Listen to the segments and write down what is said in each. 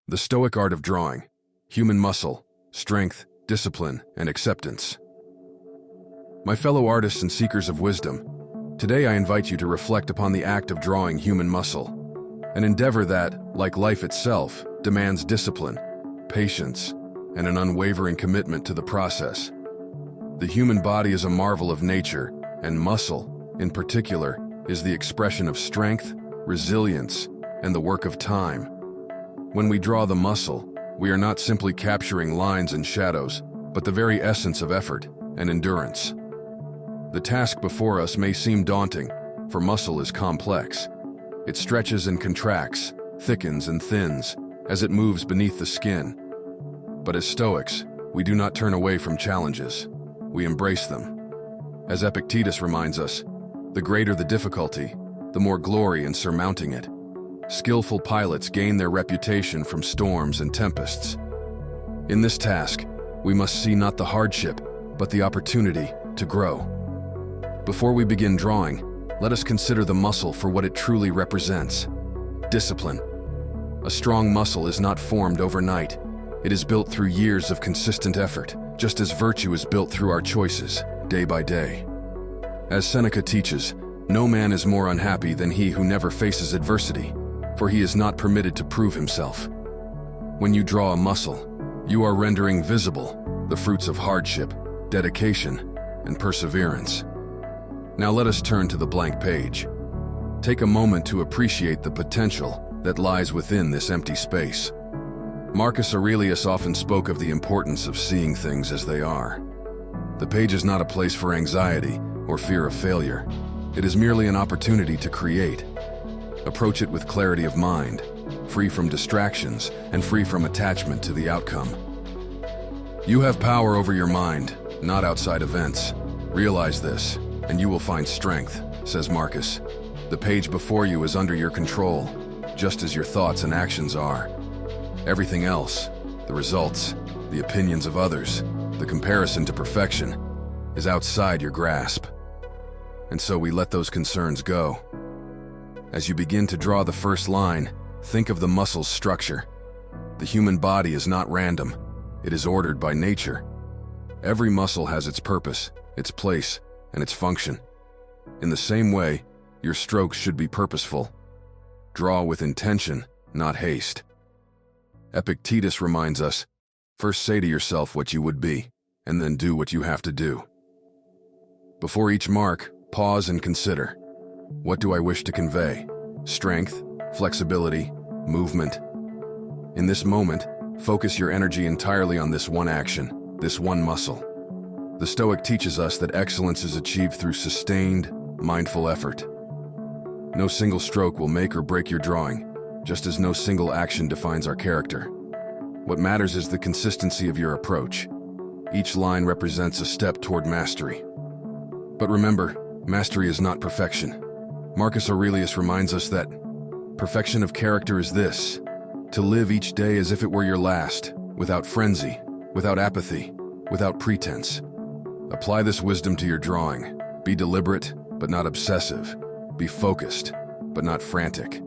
The Stoic Art of Drawing, Human Muscle, Strength, Discipline, and Acceptance. My fellow artists and seekers of wisdom, today I invite you to reflect upon the act of drawing human muscle, an endeavor that, like life itself, demands discipline, patience, and an unwavering commitment to the process. The human body is a marvel of nature, and muscle, in particular, is the expression of strength, resilience, and the work of time. When we draw the muscle, we are not simply capturing lines and shadows, but the very essence of effort and endurance. The task before us may seem daunting, for muscle is complex. It stretches and contracts, thickens and thins, as it moves beneath the skin. But as Stoics, we do not turn away from challenges. We embrace them. As Epictetus reminds us, the greater the difficulty, the more glory in surmounting it. Skillful pilots gain their reputation from storms and tempests. In this task, we must see not the hardship, but the opportunity to grow. Before we begin drawing, let us consider the muscle for what it truly represents: discipline. A strong muscle is not formed overnight. It is built through years of consistent effort, just as virtue is built through our choices, day by day. As Seneca teaches, no man is more unhappy than he who never faces adversity, for he is not permitted to prove himself. When you draw a muscle, you are rendering visible the fruits of hardship, dedication, and perseverance. Now let us turn to the blank page. Take a moment to appreciate the potential that lies within this empty space. Marcus Aurelius often spoke of the importance of seeing things as they are. The page is not a place for anxiety or fear of failure. It is merely an opportunity to create. Approach it with clarity of mind, free from distractions and free from attachment to the outcome. You have power over your mind, not outside events. Realize this, and you will find strength, says Marcus. The page before you is under your control, just as your thoughts and actions are. Everything else, the results, the opinions of others, the comparison to perfection, is outside your grasp. And so we let those concerns go. As you begin to draw the first line, think of the muscle's structure. The human body is not random. It is ordered by nature. Every muscle has its purpose, its place, and its function. In the same way, your strokes should be purposeful. Draw with intention, not haste. Epictetus reminds us, first say to yourself what you would be, and then do what you have to do. Before each mark, pause and consider. What do I wish to convey? Strength, flexibility, movement. In this moment, focus your energy entirely on this one action, this one muscle. The Stoic teaches us that excellence is achieved through sustained, mindful effort. No single stroke will make or break your drawing, just as no single action defines our character. What matters is the consistency of your approach. Each line represents a step toward mastery. But remember, mastery is not perfection. Marcus Aurelius reminds us that perfection of character is this: to live each day as if it were your last, without frenzy, without apathy, without pretense. Apply this wisdom to your drawing. Be deliberate, but not obsessive. Be focused, but not frantic.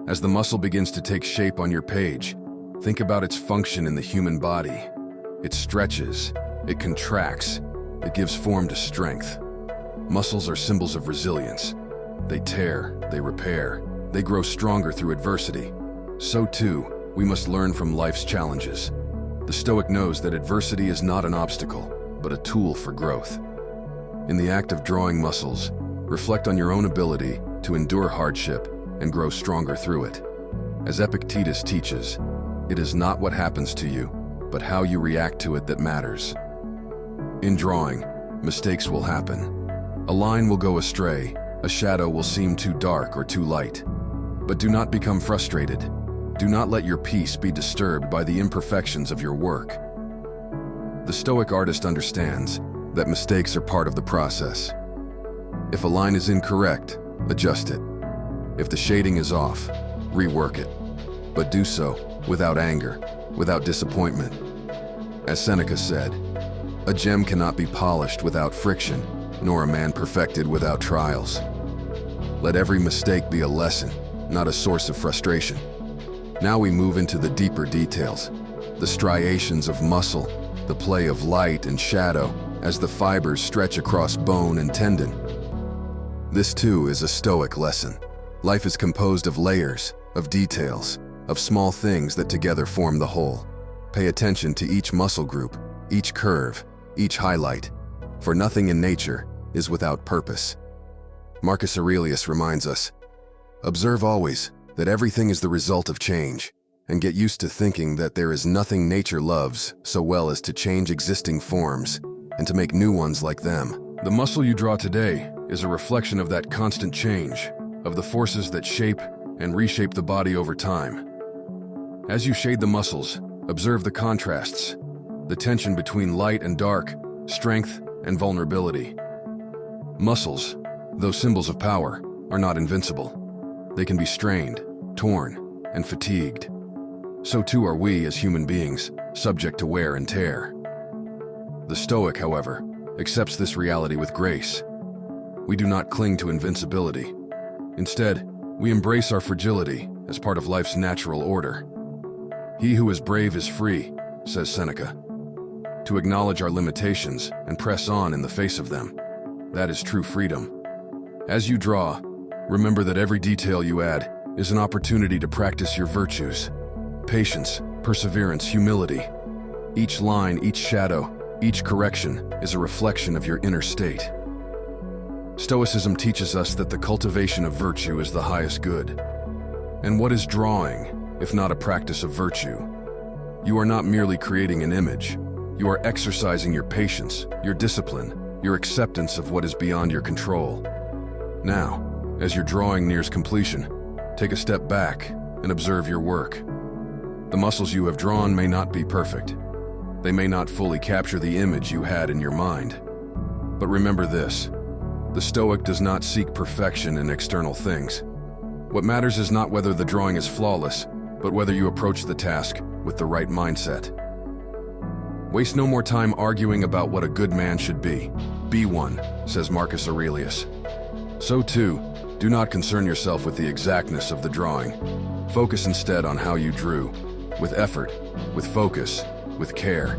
As the muscle begins to take shape on your page, think about its function in the human body. It stretches, it contracts, it gives form to strength. Muscles are symbols of resilience. They tear, they repair, they grow stronger through adversity. So too, we must learn from life's challenges. The Stoic knows that adversity is not an obstacle, but a tool for growth. In the act of drawing muscles, reflect on your own ability to endure hardship and grow stronger through it. As Epictetus teaches, it is not what happens to you, but how you react to it that matters. In drawing, mistakes will happen. A line will go astray, a shadow will seem too dark or too light. But do not become frustrated. Do not let your peace be disturbed by the imperfections of your work. The Stoic artist understands that mistakes are part of the process. If a line is incorrect, adjust it. If the shading is off, rework it. But do so without anger, without disappointment. As Seneca said, a gem cannot be polished without friction, nor a man perfected without trials. Let every mistake be a lesson, not a source of frustration. Now we move into the deeper details, the striations of muscle, the play of light and shadow as the fibers stretch across bone and tendon. This too is a Stoic lesson. Life is composed of layers, of details, of small things that together form the whole. Pay attention to each muscle group, each curve, each highlight, for nothing in nature is without purpose. Marcus Aurelius reminds us, observe always that everything is the result of change, and get used to thinking that there is nothing nature loves so well as to change existing forms and to make new ones like them. The muscle you draw today is a reflection of that constant change, of the forces that shape and reshape the body over time. As you shade the muscles, observe the contrasts, the tension between light and dark, strength and vulnerability. Muscles, though symbols of power, are not invincible. They can be strained, torn, and fatigued. So too are we as human beings, subject to wear and tear. The Stoic, however, accepts this reality with grace. We do not cling to invincibility. Instead, we embrace our fragility as part of life's natural order. He who is brave is free, says Seneca. To acknowledge our limitations and press on in the face of them, that is true freedom. As you draw, remember that every detail you add is an opportunity to practice your virtues. Patience, perseverance, humility. Each line, each shadow, each correction is a reflection of your inner state. Stoicism teaches us that the cultivation of virtue is the highest good. And what is drawing, if not a practice of virtue? You are not merely creating an image. You are exercising your patience, your discipline, your acceptance of what is beyond your control. Now, as your drawing nears completion, take a step back and observe your work. The muscles you have drawn may not be perfect. They may not fully capture the image you had in your mind. But remember this, the Stoic does not seek perfection in external things. What matters is not whether the drawing is flawless, but whether you approach the task with the right mindset. Waste no more time arguing about what a good man should be. Be one, says Marcus Aurelius. So too, do not concern yourself with the exactness of the drawing. Focus instead on how you drew, with effort, with focus, with care.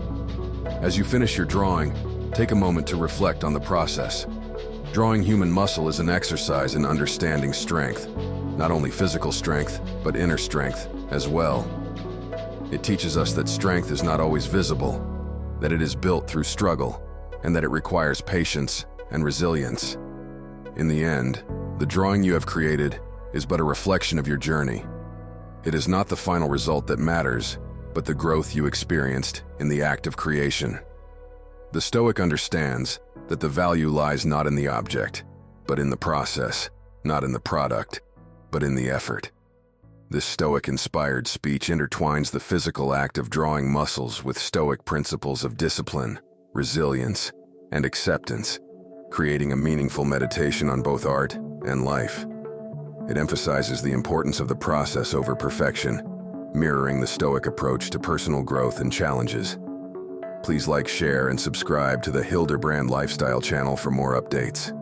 As you finish your drawing, take a moment to reflect on the process. Drawing human muscle is an exercise in understanding strength, not only physical strength, but inner strength as well. It teaches us that strength is not always visible, that it is built through struggle, and that it requires patience and resilience. In the end, the drawing you have created is but a reflection of your journey. It is not the final result that matters, but the growth you experienced in the act of creation. The Stoic understands that the value lies not in the object, but in the process, not in the product, but in the effort. This Stoic-inspired speech intertwines the physical act of drawing muscles with Stoic principles of discipline, resilience, and acceptance, creating a meaningful meditation on both art and life. It emphasizes the importance of the process over perfection, mirroring the Stoic approach to personal growth and challenges. Please like, share, and subscribe to the Hilderbrand Lifestyle channel for more updates.